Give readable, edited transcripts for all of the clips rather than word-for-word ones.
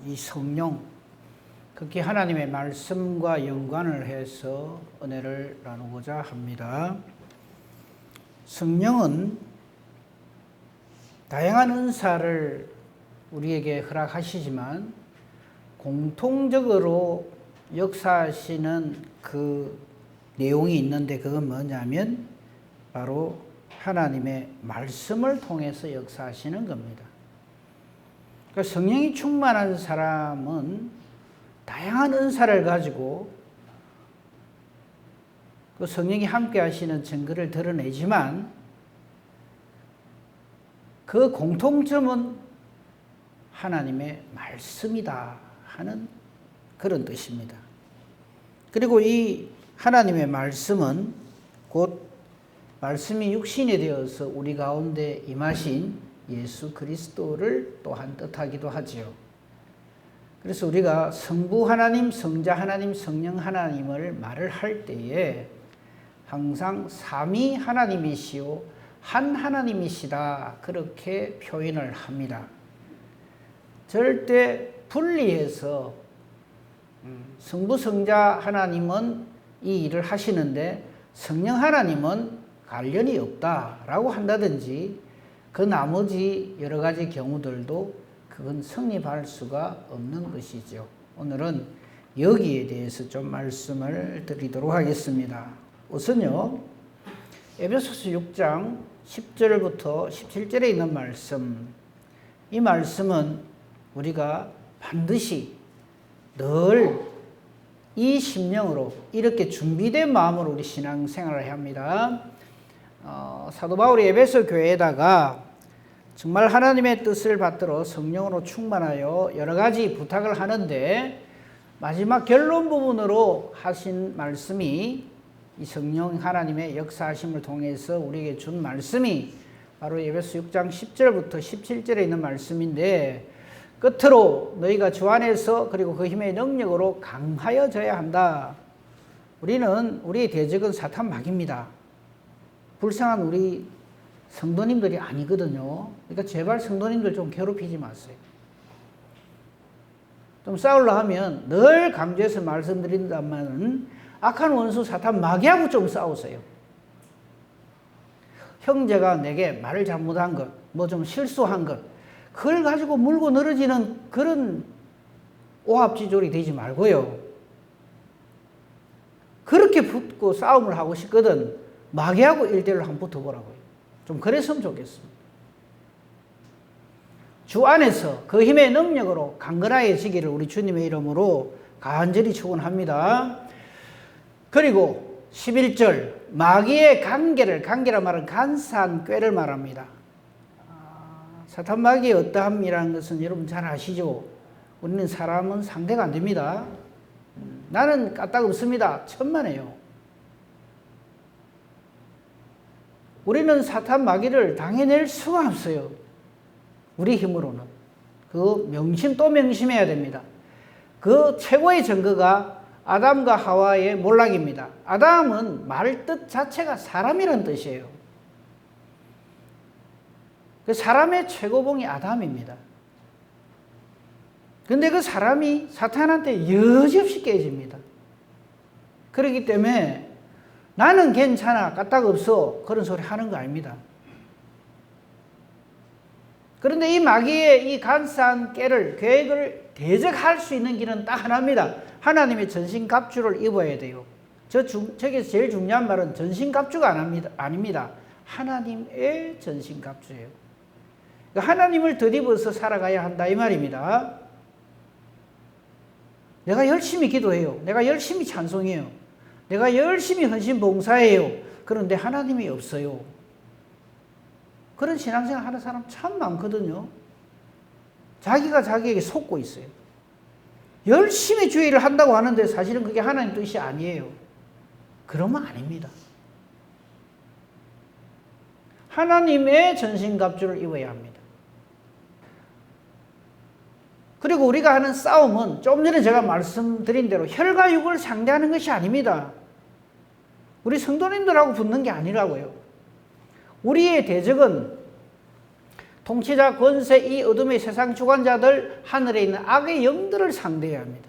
이 성령, 특히 하나님의 말씀과 연관을 해서 은혜를 나누고자 합니다. 성령은 다양한 은사를 우리에게 허락하시지만 공통적으로 역사하시는 그 내용이 있는데, 그건 뭐냐면 바로 하나님의 말씀을 통해서 역사하시는 겁니다. 그러니까 성령이 충만한 사람은 다양한 은사를 가지고 그 성령이 함께 하시는 증거를 드러내지만 그 공통점은 하나님의 말씀이다 하는 그런 뜻입니다. 그리고 이 하나님의 말씀은 곧 말씀이 육신이 되어서 우리 가운데 임하신 예수 그리스도를 또한 뜻하기도 하지요. 그래서 우리가 성부 하나님, 성자 하나님, 성령 하나님을 말을 할 때에 항상 삼위 하나님이시오, 한 하나님이시다, 그렇게 표현을 합니다. 절대 분리해서 성부, 성자 하나님은 이 일을 하시는데 성령 하나님은 관련이 없다라고 한다든지, 그 나머지 여러 가지 경우들도 그건 성립할 수가 없는 것이죠. 오늘은 여기에 대해서 좀 말씀을 드리도록 하겠습니다. 우선요, 에베소서 6장 10절부터 17절에 있는 말씀, 이 말씀은 우리가 반드시 늘 이 심령으로 이렇게 준비된 마음으로 우리 신앙생활을 해야 합니다. 사도 바울이 에베소 교회에다가 정말 하나님의 뜻을 받들어 성령으로 충만하여 여러 가지 부탁을 하는데, 마지막 결론 부분으로 하신 말씀이, 이 성령 하나님의 역사하심을 통해서 우리에게 준 말씀이 바로 에베소 6장 10절부터 17절에 있는 말씀인데, 끝으로 너희가 주 안에서 그리고 그 힘의 능력으로 강하여져야 한다. 우리의 대적은 사탄 마귀입니다. 불쌍한 우리 성도님들이 아니거든요. 그러니까 제발 성도님들 좀 괴롭히지 마세요. 좀 싸우려 하면 늘 강조해서 말씀드린다면, 악한 원수 사탄 마귀하고 좀 싸우세요. 형제가 내게 말을 잘못한 것, 뭐 좀 실수한 것, 그걸 가지고 물고 늘어지는 그런 오합지졸이 되지 말고요. 그렇게 붙고 싸움을 하고 싶거든 마귀하고 1대1로 한번 붙어보라고요. 좀 그랬으면 좋겠습니다. 주 안에서 그 힘의 능력으로 강건해지기를 우리 주님의 이름으로 간절히 축원합니다. 그리고 11절, 마귀의 관계란 말은 간사한 꾀를 말합니다. 사탄 마귀의 어떠함이라는 것은 여러분 잘 아시죠? 우리는 사람은 상대가 안 됩니다. 나는 까딱 없습니다. 천만에요. 우리는 사탄 마귀를 당해낼 수가 없어요. 우리 힘으로는. 그 명심 또 명심해야 됩니다. 그 최고의 증거가 아담과 하와의 몰락입니다. 아담은 말 뜻 자체가 사람이라는 뜻이에요. 그 사람의 최고봉이 아담입니다. 근데 그 사람이 사탄한테 여지없이 깨집니다. 그렇기 때문에 나는 괜찮아, 까딱 없어, 그런 소리 하는 거 아닙니다. 그런데 이 마귀의 이 간사한 깨를, 계획을 대적할 수 있는 길은 딱 하나입니다. 하나님의 전신갑주를 입어야 돼요. 저기서 제일 중요한 말은 전신갑주가 아닙니다. 하나님의 전신갑주예요. 하나님을 덧입어서 살아가야 한다, 이 말입니다. 내가 열심히 기도해요. 내가 열심히 찬송해요. 내가 열심히 헌신봉사해요. 그런데 하나님이 없어요. 그런 신앙생활 하는 사람 참 많거든요. 자기가 자기에게 속고 있어요. 열심히 주의를 한다고 하는데 사실은 그게 하나님 뜻이 아니에요. 그러면 아닙니다. 하나님의 전신갑주를 입어야 합니다. 그리고 우리가 하는 싸움은 좀 전에 제가 말씀드린 대로 혈과 육을 상대하는 것이 아닙니다. 우리 성도님들하고 붙는 게 아니라고요. 우리의 대적은 통치자, 권세, 이 어둠의 세상 주관자들, 하늘에 있는 악의 영들을 상대해야 합니다.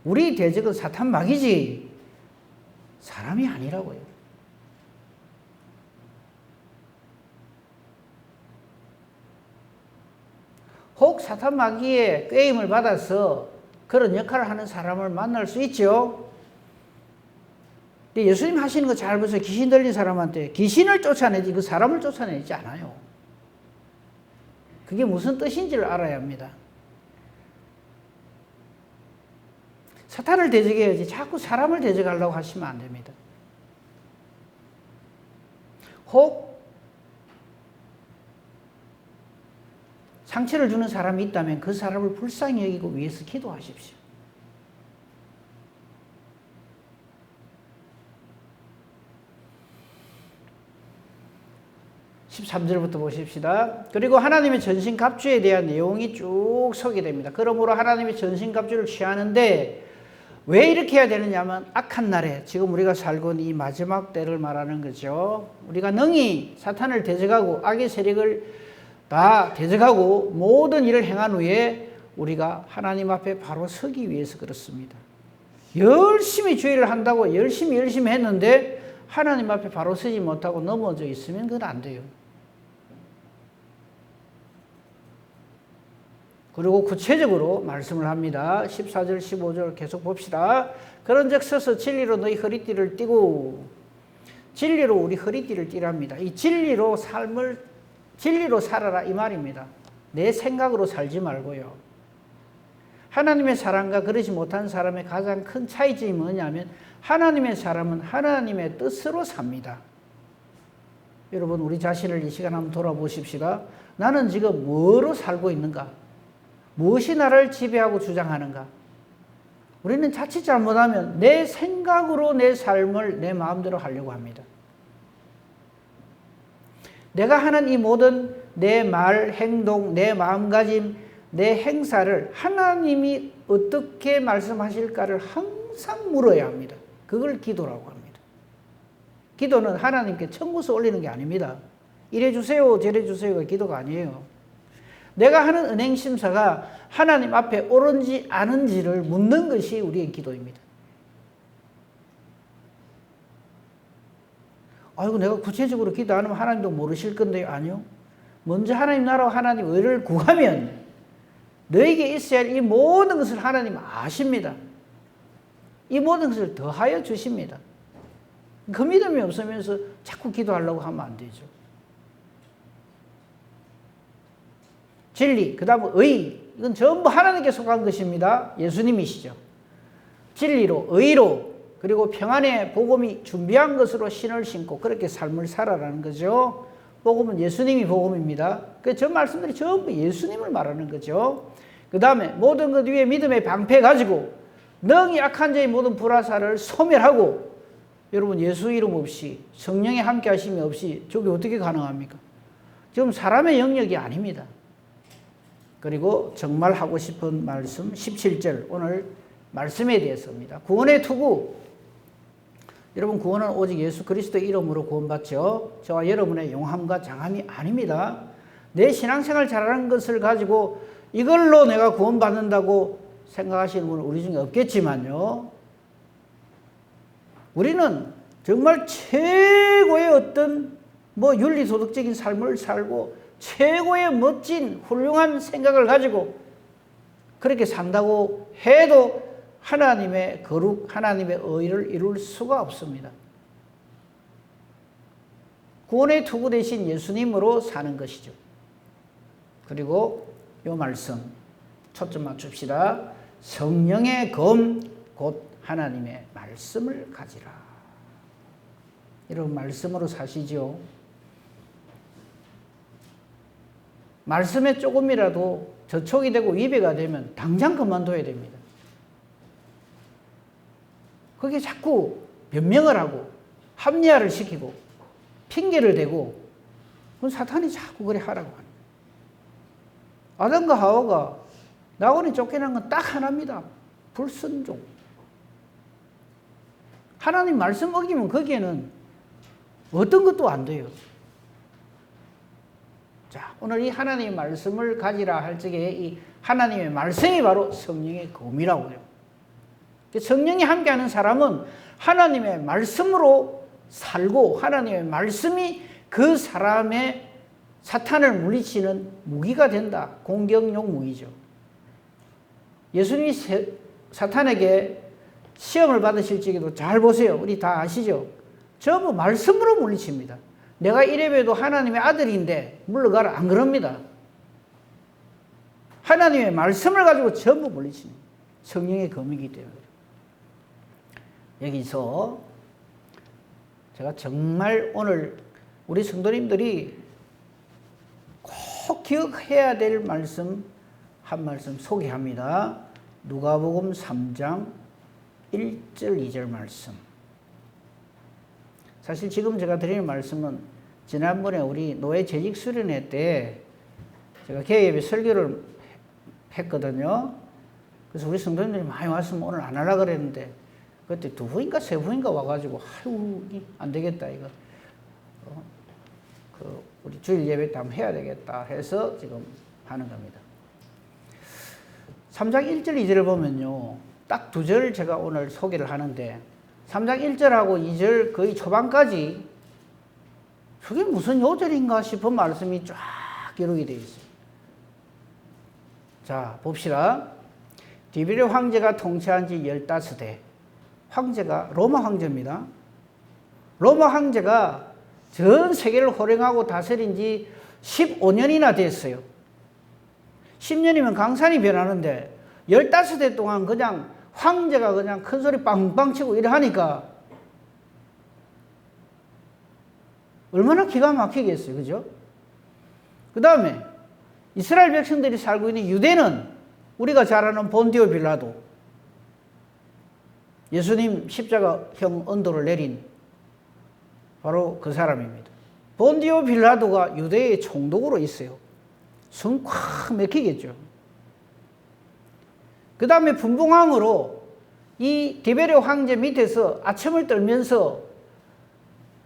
우리 대적은 사탄 마귀지 사람이 아니라고요. 혹 사탄 마귀의 꾀임을 받아서 그런 역할을 하는 사람을 만날 수 있죠. 근데 예수님 하시는 거 잘 보세요. 귀신 들린 사람한테 귀신을 쫓아내지 그 사람을 쫓아내지 않아요. 그게 무슨 뜻인지를 알아야 합니다. 사탄을 대적해야지 자꾸 사람을 대적하려고 하시면 안 됩니다. 혹 상처를 주는 사람이 있다면 그 사람을 불쌍히 여기고 위해서 기도하십시오. 13절부터 보십시다. 그리고 하나님의 전신갑주에 대한 내용이 쭉 소개됩니다. 그러므로 하나님의 전신갑주를 취하는데 왜 이렇게 해야 되느냐면 악한 날에 지금 우리가 살고 있는 이 마지막 때를 말하는 거죠. 우리가 능히 사탄을 대적하고 악의 세력을 다 대적하고 모든 일을 행한 후에 우리가 하나님 앞에 바로 서기 위해서 그렇습니다. 열심히 주의를 한다고 열심히 했는데 하나님 앞에 바로 서지 못하고 넘어져 있으면 그건 안 돼요. 그리고 구체적으로 말씀을 합니다. 14절 15절 계속 봅시다. 그런즉 서서 진리로 너희 허리띠를 띠고, 진리로 우리 허리띠를 띠랍니다. 이 진리로 살아라 이 말입니다. 내 생각으로 살지 말고요. 하나님의 사람과 그러지 못한 사람의 가장 큰 차이점이 뭐냐면 하나님의 사람은 하나님의 뜻으로 삽니다. 여러분 우리 자신을 이 시간 한번 돌아보십시다. 나는 지금 뭐로 살고 있는가? 무엇이 나를 지배하고 주장하는가? 우리는 자칫 잘못하면 내 생각으로 내 삶을 내 마음대로 하려고 합니다. 내가 하는 이 모든 내 말, 행동, 내 마음가짐, 내 행사를 하나님이 어떻게 말씀하실까를 항상 물어야 합니다. 그걸 기도라고 합니다. 기도는 하나님께 청구서 올리는 게 아닙니다. 이래 주세요, 저래 주세요가 기도가 아니에요. 내가 하는 은행 심사가 하나님 앞에 옳은지 아는지를 묻는 것이 우리의 기도입니다. 아이고 내가 구체적으로 기도 안 하면 하나님도 모르실 건데요. 아니요. 먼저 하나님 나라와 하나님 의를 구하면 너에게 있어야 할 이 모든 것을 하나님 아십니다. 이 모든 것을 더하여 주십니다. 그 믿음이 없으면서 자꾸 기도하려고 하면 안 되죠. 진리, 그 다음 의, 이건 전부 하나님께 속한 것입니다. 예수님이시죠. 진리로, 의로, 그리고 평안의 복음이 준비한 것으로 신을 신고 그렇게 삶을 살아라는 거죠. 복음은 예수님이 복음입니다. 저 말씀들이 전부 예수님을 말하는 거죠. 그 다음에 모든 것 위에 믿음의 방패 가지고 능히 악한 자의 모든 불화살을 소멸하고, 여러분 예수 이름 없이 성령의 함께 하심이 없이 저게 어떻게 가능합니까? 지금 사람의 영역이 아닙니다. 그리고 정말 하고 싶은 말씀 17절 오늘 말씀에 대해서입니다. 구원의 투구. 여러분 구원은 오직 예수 그리스도의 이름으로 구원받죠. 저와 여러분의 용함과 장함이 아닙니다. 내 신앙생활 잘하는 것을 가지고 이걸로 내가 구원받는다고 생각하시는 분은 우리 중에 없겠지만요. 우리는 정말 최고의 어떤 윤리도덕적인 삶을 살고 최고의 멋진 훌륭한 생각을 가지고 그렇게 산다고 해도 하나님의 거룩, 하나님의 의를 이룰 수가 없습니다. 구원의 투구 대신 예수님으로 사는 것이죠. 그리고 이 말씀 초점 맞춥시다. 성령의 검 곧 하나님의 말씀을 가지라. 여러분 말씀으로 사시죠. 말씀에 조금이라도 저촉이 되고 위배가 되면 당장 그만둬야 됩니다. 그게 자꾸 변명을 하고 합리화를 시키고 핑계를 대고 그건 사탄이 자꾸 그래 하라고 합니다. 아담과 하와가 나원이 쫓겨난 건 딱 하나입니다. 불순종. 하나님 말씀 어기면 거기에는 어떤 것도 안 돼요. 자, 오늘 이 하나님의 말씀을 가지라 할 적에 이 하나님의 말씀이 바로 성령의 검이라고 해요. 성령이 함께하는 사람은 하나님의 말씀으로 살고 하나님의 말씀이 그 사람의 사탄을 물리치는 무기가 된다. 공격용 무기죠. 예수님이 사탄에게 시험을 받으실 적에도 잘 보세요. 우리 다 아시죠? 전부 말씀으로 물리칩니다. 내가 이래봬도 하나님의 아들인데 물러가라 안 그럽니다. 하나님의 말씀을 가지고 전부 물리치는 성령의 검이기 때문에. 여기서 제가 정말 오늘 우리 성도님들이 꼭 기억해야 될 말씀 한 말씀 소개합니다. 누가복음 3장 1절 2절 말씀. 사실 지금 제가 드리는 말씀은 지난번에 우리 노예 재직 수련회 때 제가 개예배 설교를 했거든요. 그래서 우리 성도님들이 많이 왔으면 오늘 안 하려고 그랬는데 그때 두 부인가 세 부인가 와가지고 아유 안 되겠다 이거 우리 주일 예배 때 한번 해야 되겠다 해서 지금 하는 겁니다. 3장 1절 2절을 보면요 딱 두 절 제가 오늘 소개를 하는데 3장 1절하고 2절 거의 초반까지 그게 무슨 요절인가 싶은 말씀이 쫙 기록이 되어 있어요. 자 봅시다. 디베르 황제가 통치한 지 15대. 황제가 로마 황제입니다. 로마 황제가 전 세계를 호령하고 다스린 지 15년이나 됐어요. 10년이면 강산이 변하는데 15대 동안 그냥 황제가 그냥 큰 소리 빵빵 치고 이래 하니까 얼마나 기가 막히겠어요. 그죠? 그 다음에 이스라엘 백성들이 살고 있는 유대는 우리가 잘 아는 본디오 빌라도 예수님 십자가형 언도를 내린 바로 그 사람입니다. 본디오 빌라도가 유대의 총독으로 있어요. 숨 콱 막히겠죠. 그 다음에 분봉왕으로 이 디베르 황제 밑에서 아첨을 떨면서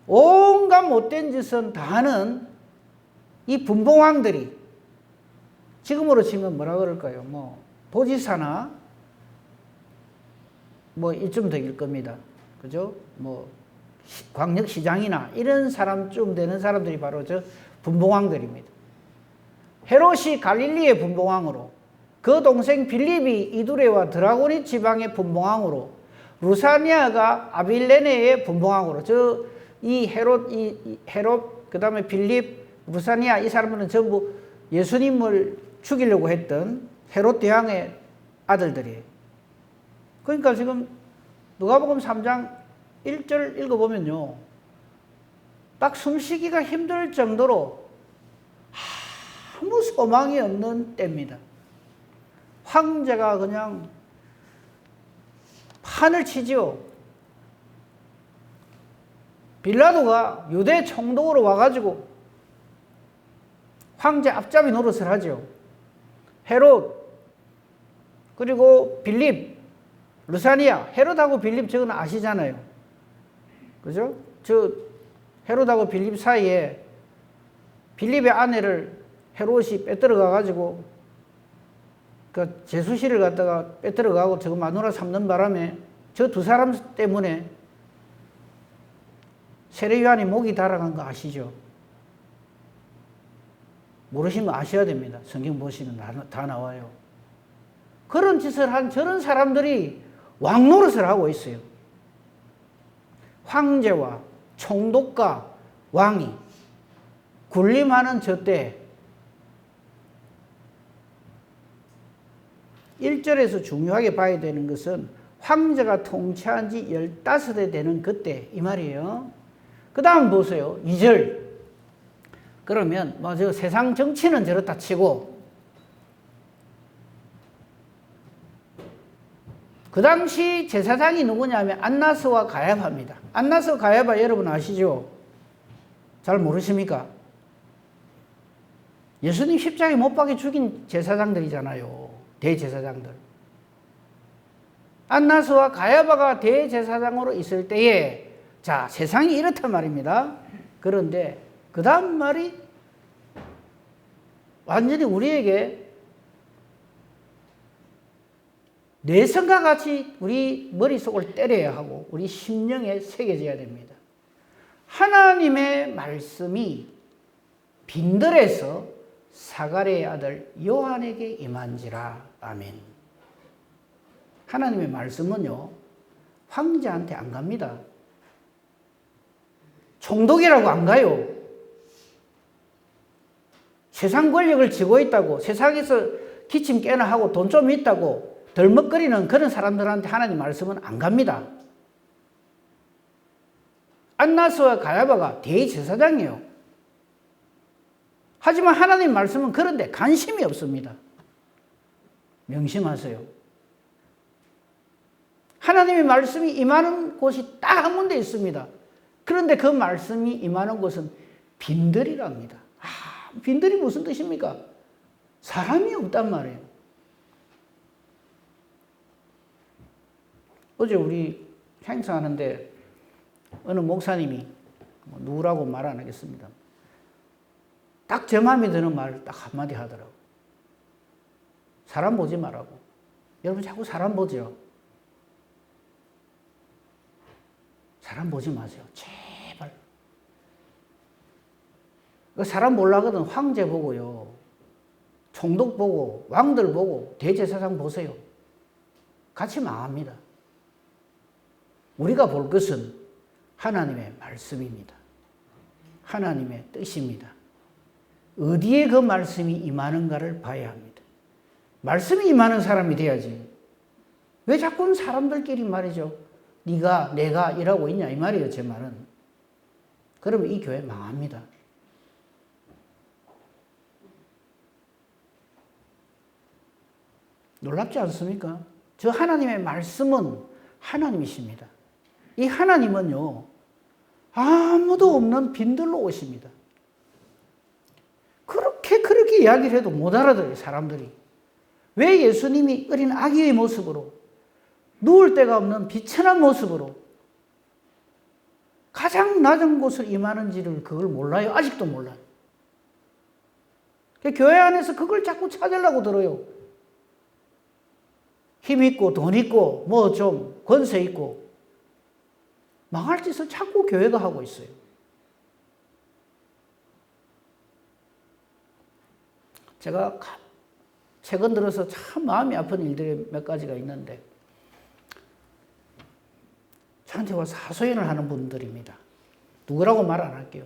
온갖 못된 짓은 다 하는 이 분봉왕들이 지금으로 치면 뭐라 그럴까요? 뭐 도지사나 뭐 이쯤 되길 겁니다. 그죠? 뭐 광역시장이나 이런 사람쯤 되는 사람들이 바로 저 분봉왕들입니다. 헤롯이 갈릴리의 분봉왕으로, 그 동생 빌립이 이두레와 드라고니 지방의 분봉왕으로, 루사니아가 아빌레네의 분봉왕으로, 이 헤롯, 그 다음에 빌립, 루사니아 이 사람들은 전부 예수님을 죽이려고 했던 헤롯 대왕의 아들들이에요. 그러니까 지금 누가복음 3장 1절 읽어보면요. 딱 숨쉬기가 힘들 정도로 아무 소망이 없는 때입니다. 황제가 그냥 판을 치지요. 빌라도가 유대 총독으로 와가지고 황제 앞잡이 노릇을 하죠. 헤롯, 그리고 빌립, 루사니아, 헤롯하고 빌립 저건 아시잖아요. 그죠? 저 헤롯하고 빌립 사이에 빌립의 아내를 헤롯이 빼들어가가지고 그 제수시를 갖다가 빼들어가고 저거 마누라 삼는 바람에 저 두 사람 때문에 세례요한이 목이 달아간 거 아시죠? 모르시면 아셔야 됩니다. 성경 보시면 다 나와요. 그런 짓을 한 저런 사람들이 왕노릇을 하고 있어요. 황제와 총독과 왕이 군림하는 저때 1절에서 중요하게 봐야 되는 것은 황제가 통치한 지 15대 되는 그때 이 말이에요. 그 다음 보세요. 2절. 그러면 뭐 저 세상 정치는 저렇다 치고 그 당시 제사장이 누구냐면 안나스와 가야바입니다. 안나스 가야바 여러분 아시죠? 잘 모르십니까? 예수님 십자가에 못 박혀 죽인 제사장들이잖아요. 대제사장들. 안나스와 가야바가 대제사장으로 있을 때에 자 세상이 이렇단 말입니다. 그런데 그 다음 말이 완전히 우리에게 내성과 같이 우리 머릿속을 때려야 하고 우리 심령에 새겨져야 됩니다. 하나님의 말씀이 빈들에서 사가랴의 아들 요한에게 임한지라. 아멘. 하나님의 말씀은요, 황제한테 안 갑니다. 총독이라고 안 가요. 세상 권력을 쥐고 있다고, 세상에서 기침 깨나 하고 돈 좀 있다고 덜먹거리는 그런 사람들한테 하나님 말씀은 안 갑니다. 안나스와 가야바가 대제사장이에요. 하지만 하나님 말씀은 그런데 관심이 없습니다. 명심하세요. 하나님의 말씀이 임하는 곳이 딱 한 군데 있습니다. 그런데 그 말씀이 임하는 곳은 빈들이랍니다. 빈들이 무슨 뜻입니까? 사람이 없단 말이에요. 어제 우리 행사하는데 어느 목사님이 누구라고 말 안 하겠습니다. 딱 제 마음에 드는 말을 딱 한마디 하더라고요. 사람 보지 말라고. 여러분 자꾸 사람 보죠. 사람 보지 마세요. 제발. 사람 보려거든 황제 보고요. 총독 보고 왕들 보고 대제사장 보세요. 같이 망합니다. 우리가 볼 것은 하나님의 말씀입니다. 하나님의 뜻입니다. 어디에 그 말씀이 임하는가를 봐야 합니다. 말씀이 임하는 사람이 돼야지. 왜 자꾸 사람들끼리 말이죠. 네가 내가 이러고 있냐 이 말이에요. 제 말은. 그러면 이 교회 망합니다. 놀랍지 않습니까? 저 하나님의 말씀은 하나님이십니다. 이 하나님은요, 아무도 없는 빈들로 오십니다. 그렇게 이야기를 해도 못 알아들어요, 사람들이. 왜 예수님이 어린 아기의 모습으로, 누울 데가 없는 비천한 모습으로 가장 낮은 곳을 임하는지를 그걸 몰라요. 아직도 몰라요. 교회 안에서 그걸 자꾸 찾으려고 들어요. 힘 있고 돈 있고 뭐 좀 권세 있고 망할 짓을 자꾸 교회가 하고 있어요. 제가 최근 들어서 참 마음이 아픈 일들이 몇 가지가 있는데 저한테 와서 하소연을 하는 분들입니다. 누구라고 말 안 할게요.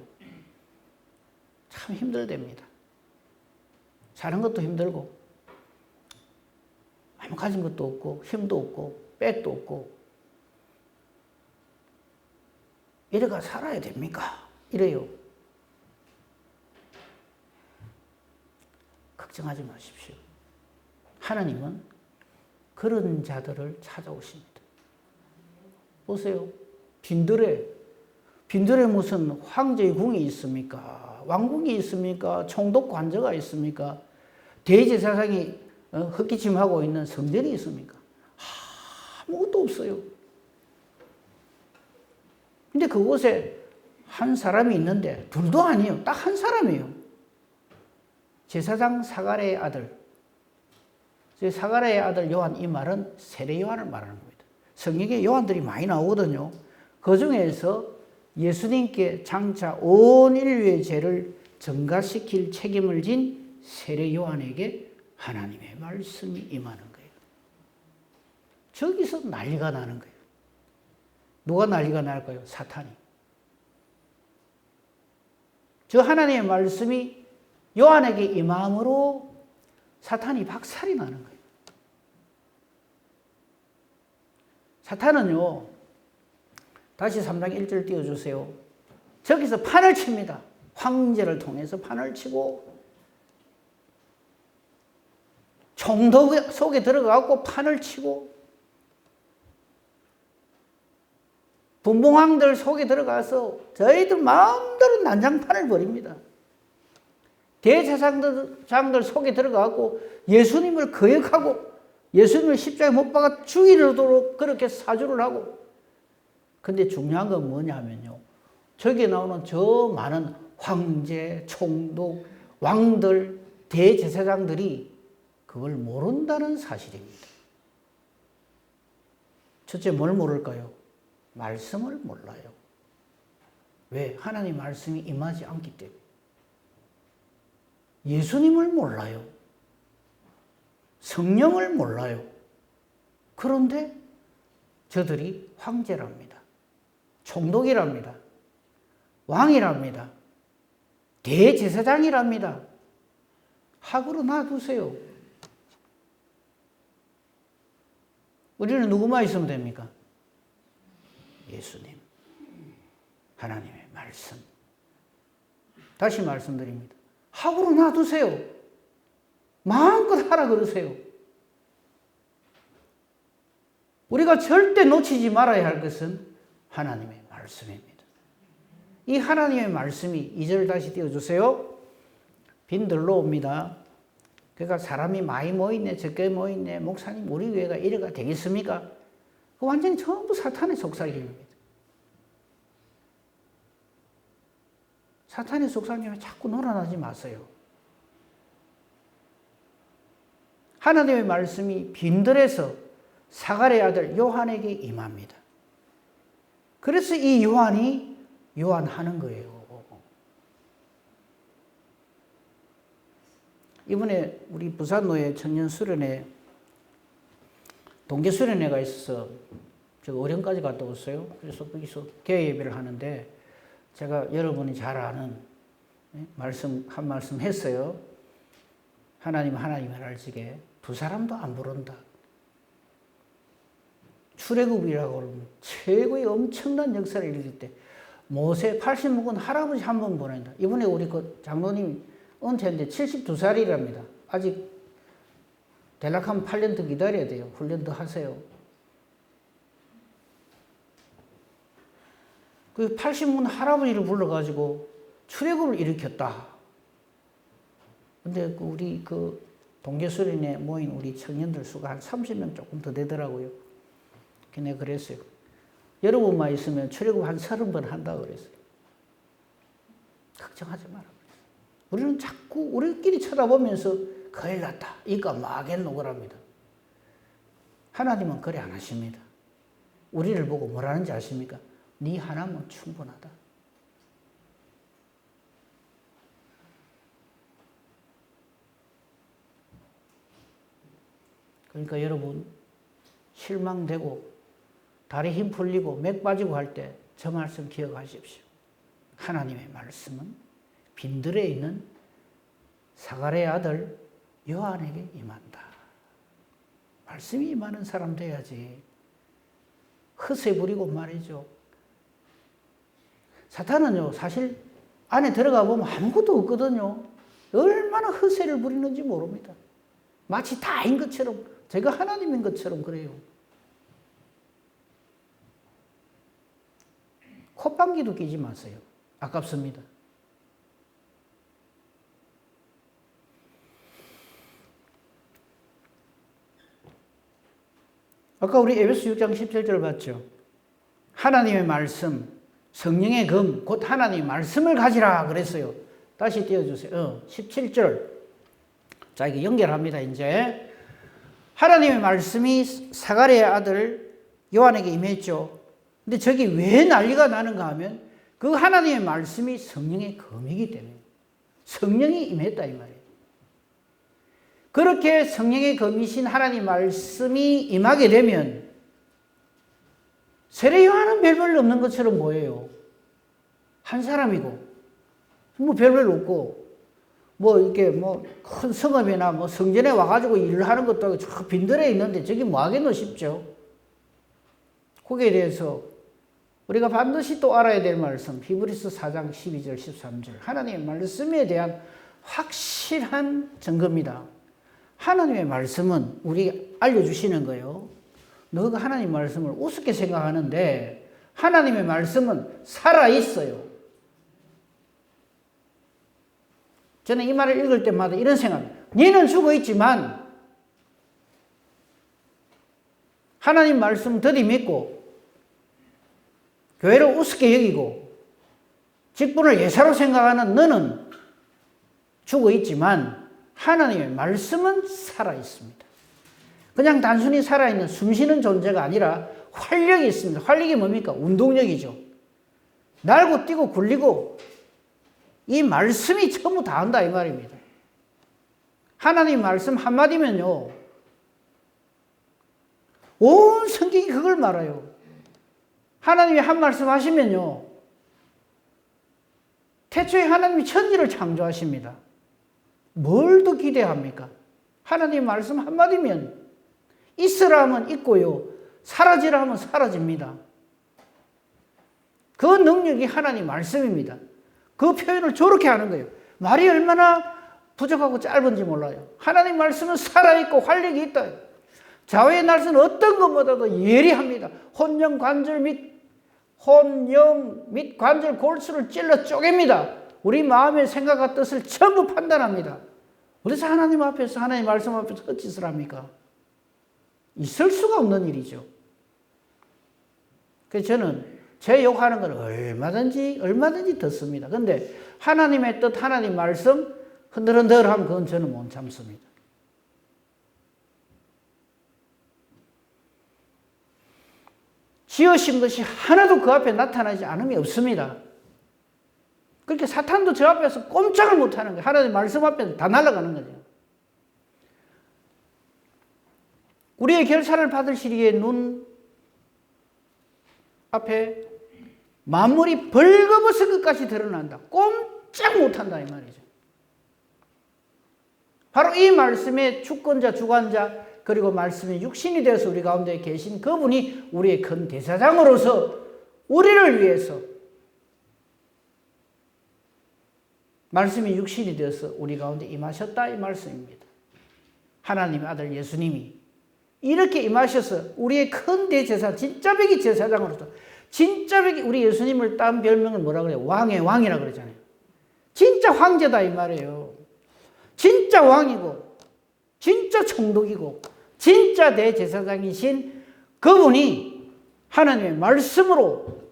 참 힘들답니다. 사는 것도 힘들고 아무 가진 것도 없고 힘도 없고 백도 없고 이래가 살아야 됩니까? 이래요. 걱정하지 마십시오. 하나님은 그런 자들을 찾아오십니다. 보세요. 빈들에 무슨 황제의 궁이 있습니까? 왕궁이 있습니까? 총독 관저가 있습니까? 대제사장이 헛기침하고 있는 성전이 있습니까? 아무것도 없어요. 근데 그곳에 한 사람이 있는데 둘도 아니에요. 딱 한 사람이에요. 제사장 사가랴의 아들. 사가랴의 아들 요한, 이 말은 세례 요한을 말하는 겁니다. 성경에 요한들이 많이 나오거든요. 그 중에서 예수님께 장차 온 인류의 죄를 전가시킬 책임을 진 세례 요한에게 하나님의 말씀이 임하는 거예요. 저기서 난리가 나는 거예요. 누가 난리가 날까요? 사탄이. 저 하나님의 말씀이 요한에게 임함으로 사탄이 박살이 나는 거예요. 사탄은요, 다시 3장 1절 띄워주세요. 저기서 판을 칩니다. 황제를 통해서 판을 치고 총독 속에 들어가고 판을 치고 분봉왕들 속에 들어가서 저희들 마음대로 난장판을 벌입니다. 대제사장들 속에 들어가고 예수님을 거역하고 예수님을 십자가에 못 박아 죽이려도록 그렇게 사주를 하고. 근데 중요한 건 뭐냐면요. 저기에 나오는 저 많은 황제, 총독, 왕들, 대제사장들이 그걸 모른다는 사실입니다. 첫째, 뭘 모를까요? 말씀을 몰라요. 왜? 하나님 말씀이 임하지 않기 때문에. 예수님을 몰라요. 성령을 몰라요. 그런데 저들이 황제랍니다. 총독이랍니다. 왕이랍니다. 대제사장이랍니다. 학으로 놔두세요. 우리는 누구만 있으면 됩니까? 예수님, 하나님의 말씀. 다시 말씀드립니다. 학으로 놔두세요. 마음껏 하라 그러세요. 우리가 절대 놓치지 말아야 할 것은 하나님의 말씀입니다. 이 하나님의 말씀이 2절 다시 띄워주세요. 빈들로 옵니다. 그러니까 사람이 많이 모이네, 적게 모이네, 목사님 우리 교회가 이래가 되겠습니까? 그 완전히 전부 사탄의 속삭임입니다. 사탄의 속삭임에 자꾸 놀아나지 마세요. 하나님의 말씀이 빈들에서 사가랴의 아들 요한에게 임합니다. 그래서 이 요한이 요한하는 거예요. 이번에 우리 부산노예 청년수련회 동계수련회가 있어서 제가 어령까지 갔다 왔어요. 그래서 거기서 개회 예배를 하는데 제가 여러분이 잘 아는 말씀 한 말씀 했어요. 하나님을 알지게 두 사람도 안 부른다. 출애굽이라고 하면 최고의 엄청난 역사를 일으킬 때 모세 80 먹은 할아버지 한 번 보낸다. 이번에 우리 그 장로님 은퇴인데 72살이랍니다. 아직 대략 한 8년 더 기다려야 돼요. 훈련 더 하세요. 그 80 먹은 할아버지를 불러가지고 출애굽을 일으켰다. 근데 우리 그 동계수련회 모인 우리 청년들 수가 한 30명 조금 더 되더라고요. 내가 그랬어요. 여러분만 있으면 출애굽 한 30번 한다고 그랬어요. 걱정하지 마라. 우리는 자꾸 우리끼리 쳐다보면서 큰일 났다. 이거 마겐 노그랍니다. 하나님은 그래 안 하십니다. 우리를 보고 뭐라는지 아십니까? 네 하나면 충분하다. 그러니까 여러분 실망되고 다리 힘 풀리고 맥 빠지고 할 때 저 말씀 기억하십시오. 하나님의 말씀은 빈들에 있는 사가랴의 아들 요한에게 임한다. 말씀이 임하는 사람 돼야지. 허세 부리고 말이죠. 사탄은요, 사실 안에 들어가 보면 아무것도 없거든요. 얼마나 허세를 부리는지 모릅니다. 마치 다인 것처럼, 제가 하나님인 것처럼 그래요. 콧방귀도 끼지 마세요. 아깝습니다. 아까 우리 에베소 6장 17절 봤죠? 하나님의 말씀, 성령의 검, 곧 하나님의 말씀을 가지라 그랬어요. 다시 띄워주세요. 17절. 자, 이게 연결합니다, 이제. 하나님의 말씀이 사가랴의 아들 요한에게 임했죠. 근데 저기 왜 난리가 나는가 하면 그 하나님의 말씀이 성령의 검이기 때문에 성령이 임했다 이 말이에요. 그렇게 성령의 검이신 하나님 말씀이 임하게 되면 세례 요한은 별별 없는 것처럼 보여요. 한 사람이고 뭐 별별 없고 뭐 이렇게 뭐 큰 성읍이나 뭐 성전에 와가지고 일을 하는 것도 아니고 저 빈들에 있는데 저기 뭐 하겠노 싶죠. 거기에 대해서 우리가 반드시 또 알아야 될 말씀 히브리서 4장 12절 13절 하나님의 말씀에 대한 확실한 증거입니다. 하나님의 말씀은 우리 알려주시는 거예요. 너가 하나님 말씀을 우습게 생각하는데 하나님의 말씀은 살아있어요. 저는 이 말을 읽을 때마다 이런 생각입니다. 너는 죽어있지만 하나님 말씀 들이밀고 교회를 우습게 여기고 직분을 예사로 생각하는 너는 죽어있지만 하나님의 말씀은 살아있습니다. 그냥 단순히 살아있는 숨쉬는 존재가 아니라 활력이 있습니다. 활력이 뭡니까? 운동력이죠. 날고 뛰고 굴리고 이 말씀이 전부 다 한다 이 말입니다. 하나님 말씀 한마디면요, 온 성경이 그걸 말해요. 하나님이 한 말씀 하시면요, 태초에 하나님이 천지를 창조하십니다. 뭘 더 기대합니까? 하나님 말씀 한마디면 있으라 하면 있고요, 사라지라 하면 사라집니다. 그 능력이 하나님 말씀입니다. 그 표현을 저렇게 하는 거예요. 말이 얼마나 부족하고 짧은지 몰라요. 하나님 말씀은 살아있고 활력이 있다. 좌우의 날선 어떤 것보다도 예리합니다. 혼영 및 관절 골수를 찔러 쪼갭니다. 우리 마음의 생각과 뜻을 전부 판단합니다. 그래서 하나님 앞에서, 하나님 말씀 앞에서 헛짓을 합니까? 있을 수가 없는 일이죠. 그래서 저는 제 욕하는 건 얼마든지 듣습니다. 그런데 하나님의 뜻, 하나님 말씀 흔들흔들하면 그건 저는 못 참습니다. 지으신 것이 하나도 그 앞에 나타나지 않음이 없습니다. 그렇게 사탄도 저 앞에서 꼼짝을 못하는 거예요. 하나님 말씀 앞에 다 날아가는 거죠. 우리의 결사를 받으실 이의 눈 앞에 만물이 벌거벗은 것까지 드러난다. 꼼짝 못한다 이 말이죠. 바로 이 말씀의 주권자, 주관자, 그리고 말씀의 육신이 되어서 우리 가운데 계신 그분이 우리의 큰 대사장으로서 우리를 위해서 말씀이 육신이 되어서 우리 가운데 임하셨다 이 말씀입니다. 하나님의 아들 예수님이 이렇게 임하셔서 우리의 큰 대제사, 진짜 백이 제사장으로서, 진짜 백이 우리 예수님을 딴 별명을 뭐라 그래요? 왕의 왕이라 그러잖아요. 진짜 황제다 이 말이에요. 진짜 왕이고 진짜 총독이고 진짜 대제사장이신 그분이 하나님의 말씀으로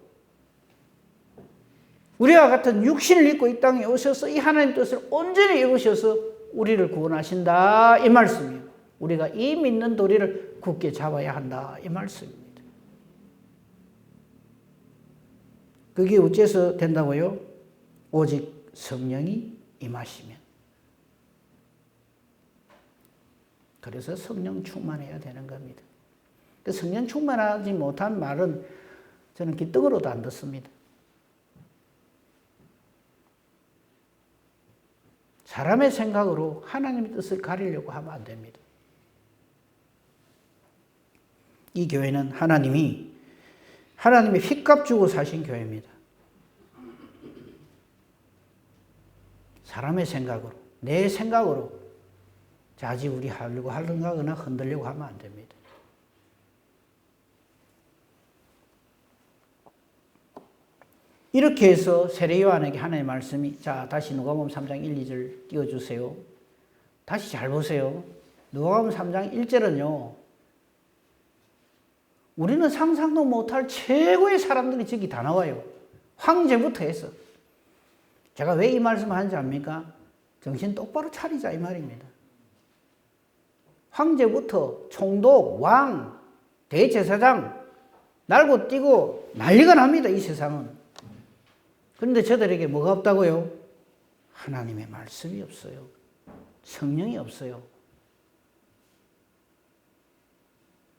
우리와 같은 육신을 입고 이 땅에 오셔서 이 하나님 뜻을 온전히 이루셔서 우리를 구원하신다 이 말씀이에요. 우리가 이 믿는 도리를 굳게 잡아야 한다 이 말씀입니다. 그게 어째서 된다고요? 오직 성령이 임하시면. 그래서 성령 충만해야 되는 겁니다. 그 성령 충만하지 못한 말은 저는 기떡으로도 안 듣습니다. 사람의 생각으로 하나님의 뜻을 가리려고 하면 안 됩니다. 이 교회는 하나님이 핏값 주고 사신 교회입니다. 사람의 생각으로, 내 생각으로 좌지우지하려고 하거나 흔들려고 하면 안 됩니다. 이렇게 해서 세례요한에게 하나님의 말씀이, 자, 다시 누가복음 3장 1, 2절 띄워주세요. 다시 잘 보세요. 누가복음 3장 1절은요, 우리는 상상도 못할 최고의 사람들이 저기 다 나와요. 황제부터 해서. 제가 왜 이 말씀을 하는지 압니까? 정신 똑바로 차리자 이 말입니다. 황제부터 총독, 왕, 대제사장, 날고 뛰고 난리가 납니다, 이 세상은. 그런데 저들에게 뭐가 없다고요? 하나님의 말씀이 없어요. 성령이 없어요.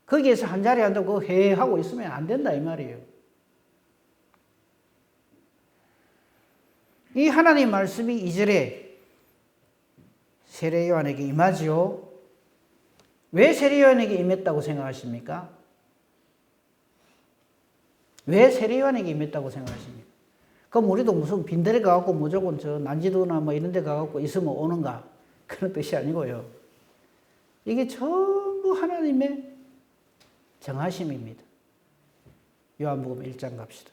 거기에서 한 자리 앉아서 회하고 있으면 안 된다 이 말이에요. 이 하나님 말씀이 2절에 세례요한에게 임하지요. 왜 세례요한에게 임했다고 생각하십니까? 왜 세례요한에게 임했다고 생각하십니까? 그럼 우리도 무슨 빈들에 가갖고 무조건 저 난지도나 뭐 이런 데 가갖고 있으면 오는가? 그런 뜻이 아니고요. 이게 전부 하나님의 정하심입니다. 요한복음 1장 갑시다.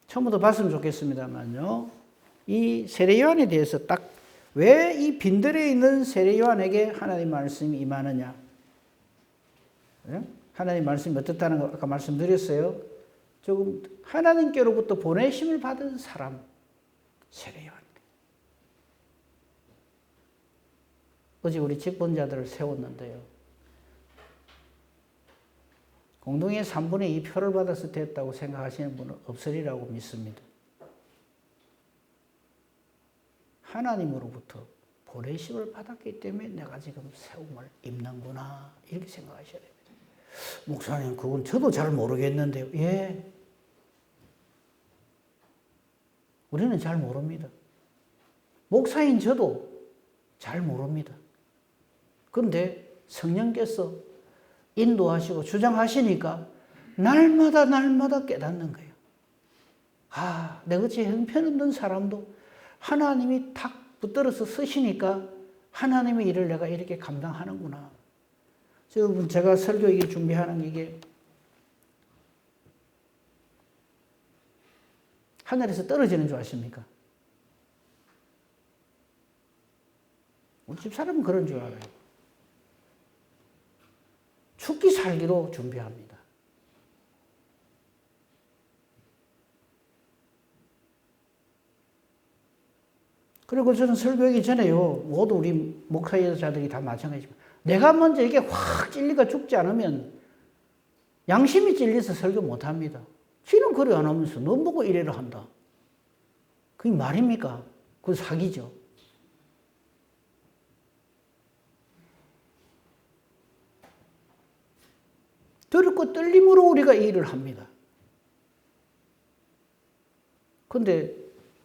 처음부터 봤으면 좋겠습니다만요. 이 세례요한에 대해서 딱 왜 이 빈들에 있는 세례요한에게 하나님 말씀이 임하느냐? 하나님 말씀이 어떻다는 거 아까 말씀드렸어요. 조금 하나님께로부터 보내심을 받은 사람, 세례요한. 어제 우리 직분자들을 세웠는데요. 공동의 3분의 2 표를 받아서 됐다고 생각하시는 분은 없으리라고 믿습니다. 하나님으로부터 보내심을 받았기 때문에 내가 지금 세움을 입는구나 이렇게 생각하셔야 됩니다. 목사님 그건 저도 잘 모르겠는데요. 예, 우리는 잘 모릅니다. 목사인 저도 잘 모릅니다. 그런데 성령께서 인도하시고 주장하시니까 날마다 깨닫는 거예요. 아, 내같이 형편없는 사람도 하나님이 탁 붙들어서 쓰시니까 하나님의 일을 내가 이렇게 감당하는구나. 여러분, 제가 설교 이게 준비하는 이게 하늘에서 떨어지는 줄 아십니까? 우리 집 사람은 그런 줄 알아요. 죽기 살기로 준비합니다. 그리고 저는 설교하기 전에요. 모두 우리 목사여자들이 다 마찬가지지만 내가 먼저 이게 확 찔리가 죽지 않으면 양심이 찔려서 설교 못합니다. 지는 그래 안 하면서 너 보고 이래라 한다. 그게 말입니까? 그건 사기죠. 두렵고 떨림으로 우리가 이 일을 합니다. 근데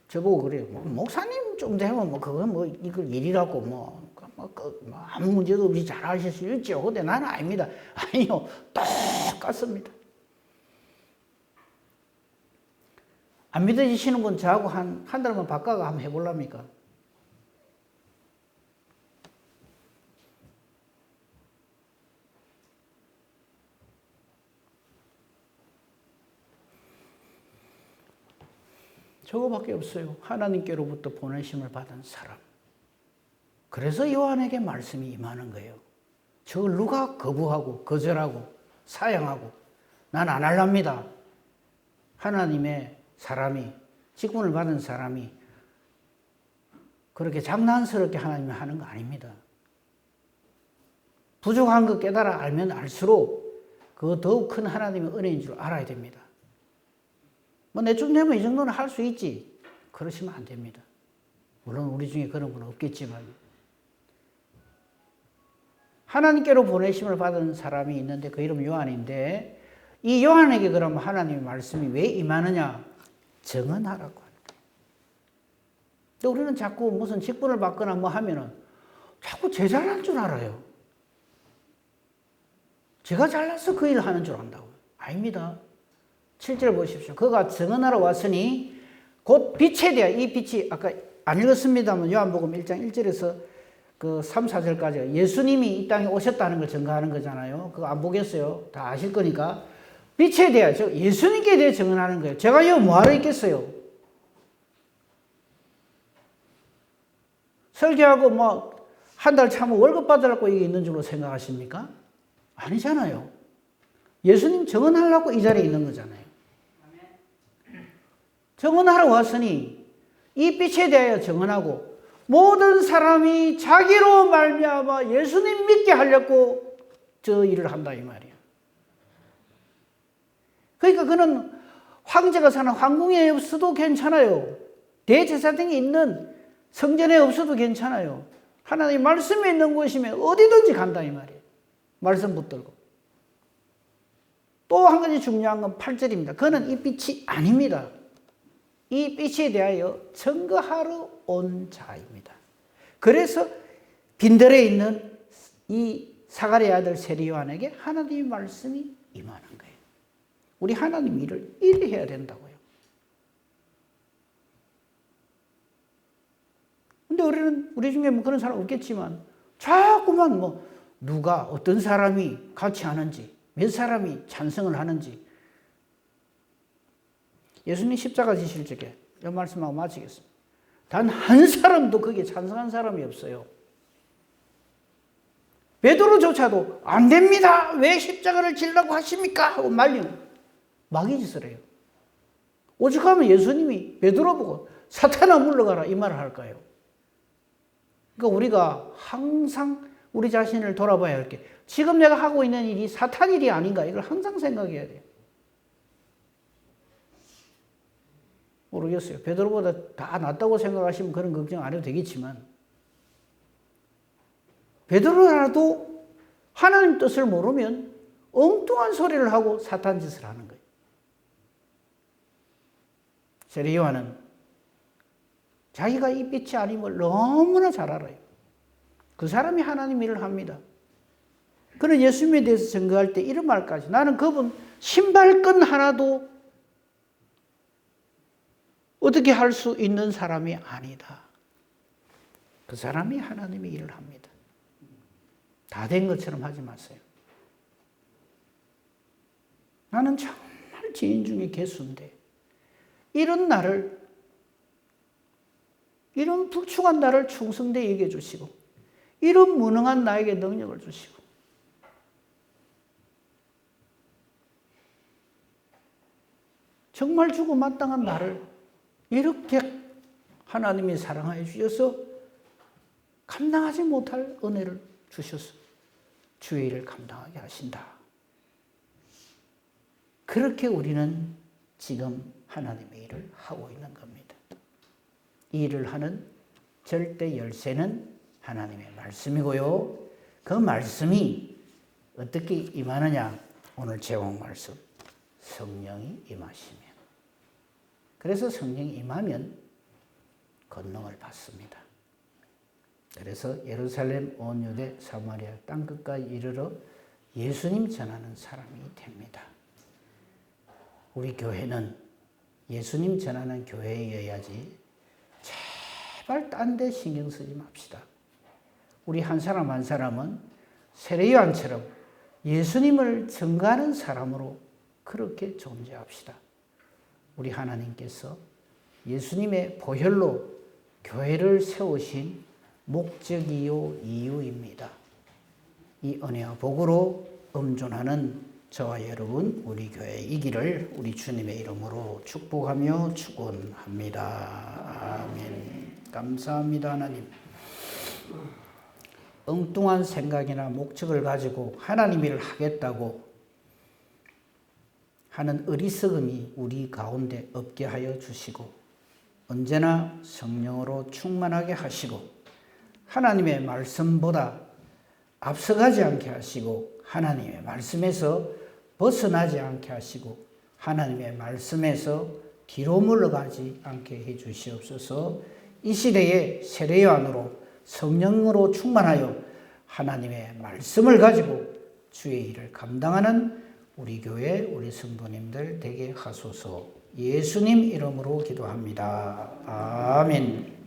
저보고 그래요. 목사님 좀 되면 그건 이걸 일이라고 아무 문제도 없이 잘 하실 수 있죠. 근데 나는 아닙니다. 아니요. 똑같습니다. 안 믿어지시는 분 저하고 한 달만 바꿔가 한번 해볼랍니까? 저거밖에 없어요. 하나님께로부터 보내심을 받은 사람. 그래서 요한에게 말씀이 임하는 거예요. 저걸 누가 거부하고 거절하고 사양하고 난 안 할랍니다. 하나님의 사람이, 직분을 받은 사람이 그렇게 장난스럽게 하나님이 하는 거 아닙니다. 부족한 거 깨달아 알면 알수록 그 더욱 큰 하나님의 은혜인 줄 알아야 됩니다. 내쯤 되면 이 정도는 할 수 있지. 그러시면 안 됩니다. 물론 우리 중에 그런 분은 없겠지만. 하나님께로 보내심을 받은 사람이 있는데 그 이름 요한인데 이 요한에게 그럼 하나님의 말씀이 왜 임하느냐? 정언하라고 합니다. 근데 우리는 자꾸 무슨 직분을 받거나 하면은 자꾸 제 잘난 줄 알아요. 제가 잘나서 그 일을 하는 줄 안다고요. 아닙니다. 7절 보십시오. 그가 정언하러 왔으니 곧 빛에 대하여 이 빛이 아까 안 읽었습니다만 요한복음 1장 1절에서 그 3, 4절까지 예수님이 이 땅에 오셨다는 걸 증거하는 거잖아요. 그거 안 보겠어요. 다 아실 거니까. 빛에 대하여 즉 예수님께 대해 정언하는 거예요. 제가 여기 뭐하러 있겠어요? 설교하고 한 달 참으면 월급 받으라고 이게 있는 줄로 생각하십니까? 아니잖아요. 예수님 정언하려고 이 자리에 있는 거잖아요. 정언하러 왔으니 이 빛에 대하여 정언하고 모든 사람이 자기로 말미암아 예수님 믿게 하려고 저 일을 한다 이 말이에요. 그러니까 그는 황제가 사는 황궁에 없어도 괜찮아요. 대제사장이 있는 성전에 없어도 괜찮아요. 하나님 말씀이 있는 곳이면 어디든지 간다 이 말이에요. 말씀 붙들고. 또 한 가지 중요한 건 8절입니다. 그는 이 빛이 아닙니다. 이 빛에 대하여 증거하러 온 자입니다. 그래서 빈들에 있는 이 사가랴의 아들 세리 요한에게 하나님의 말씀이 임하는 거예요. 우리 하나님 일을 이리 해야 된다고요. 근데 우리 중에 그런 사람 없겠지만 자꾸만 누가 어떤 사람이 같이 하는지 몇 사람이 찬성을 하는지 예수님 십자가 지실 적에 이 말씀하고 마치겠습니다. 단 한 사람도 거기에 찬성한 사람이 없어요. 베드로조차도 안 됩니다. 왜 십자가를 지려고 하십니까? 하고 마귀짓을 해요. 오죽하면 예수님이 베드로 보고 사탄아 물러가라 이 말을 할까요? 그러니까 우리가 항상 우리 자신을 돌아봐야 할 게, 지금 내가 하고 있는 일이 사탄 일이 아닌가, 이걸 항상 생각해야 돼요. 모르겠어요. 베드로보다 다 낫다고 생각하시면 그런 걱정 안 해도 되겠지만, 베드로라도 하나님 뜻을 모르면 엉뚱한 소리를 하고 사탄 짓을 하는 거예요. 세례 요한은 자기가 이 빛이 아님을 너무나 잘 알아요. 그 사람이 하나님 일을 합니다. 그는 예수님에 대해서 증거할 때 이런 말까지, 나는 그분 신발끈 하나도 어떻게 할 수 있는 사람이 아니다. 그 사람이 하나님의 일을 합니다. 다 된 것처럼 하지 마세요. 나는 정말 지인 중에 개수인데 이런 나를, 이런 불충한 나를 충성되게 여겨 주시고 이런 무능한 나에게 능력을 주시고 정말 주고 마땅한 나를 이렇게 하나님이 사랑하여 주셔서 감당하지 못할 은혜를 주셔서 주의 일을 감당하게 하신다. 그렇게 우리는 지금 하나님의 일을 하고 있는 겁니다. 이 일을 하는 절대 열쇠는 하나님의 말씀이고요. 그 말씀이 어떻게 임하느냐? 오늘 제목 말씀, 성령이 임하시면. 그래서 성령이 임하면 권능을 받습니다. 그래서 예루살렘, 온 유대, 사마리아 땅끝까지 이르러 예수님 전하는 사람이 됩니다. 우리 교회는 예수님 전하는 교회여야지 제발 딴 데 신경 쓰지 맙시다. 우리 한 사람 한 사람은 세례 요한처럼 예수님을 증거하는 사람으로 그렇게 존재합시다. 우리 하나님께서 예수님의 보혈로 교회를 세우신 목적이요 이유입니다. 이 은혜와 복으로 음존하는 저와 여러분, 우리 교회이기를 우리 주님의 이름으로 축복하며 축원합니다. 아멘. 감사합니다, 하나님. 엉뚱한 생각이나 목적을 가지고 하나님 일을 하겠다고 하는 어리석음이 우리 가운데 없게 하여 주시고 언제나 성령으로 충만하게 하시고 하나님의 말씀보다 앞서가지 않게 하시고 하나님의 말씀에서 벗어나지 않게 하시고 하나님의 말씀에서 뒤로 물러가지 않게 해 주시옵소서. 이 시대에 세례 요한으로 성령으로 충만하여 하나님의 말씀을 가지고 주의 일을 감당하는 우리 교회 우리 성도님들 되게 하소서. 예수님 이름으로 기도합니다. 아멘.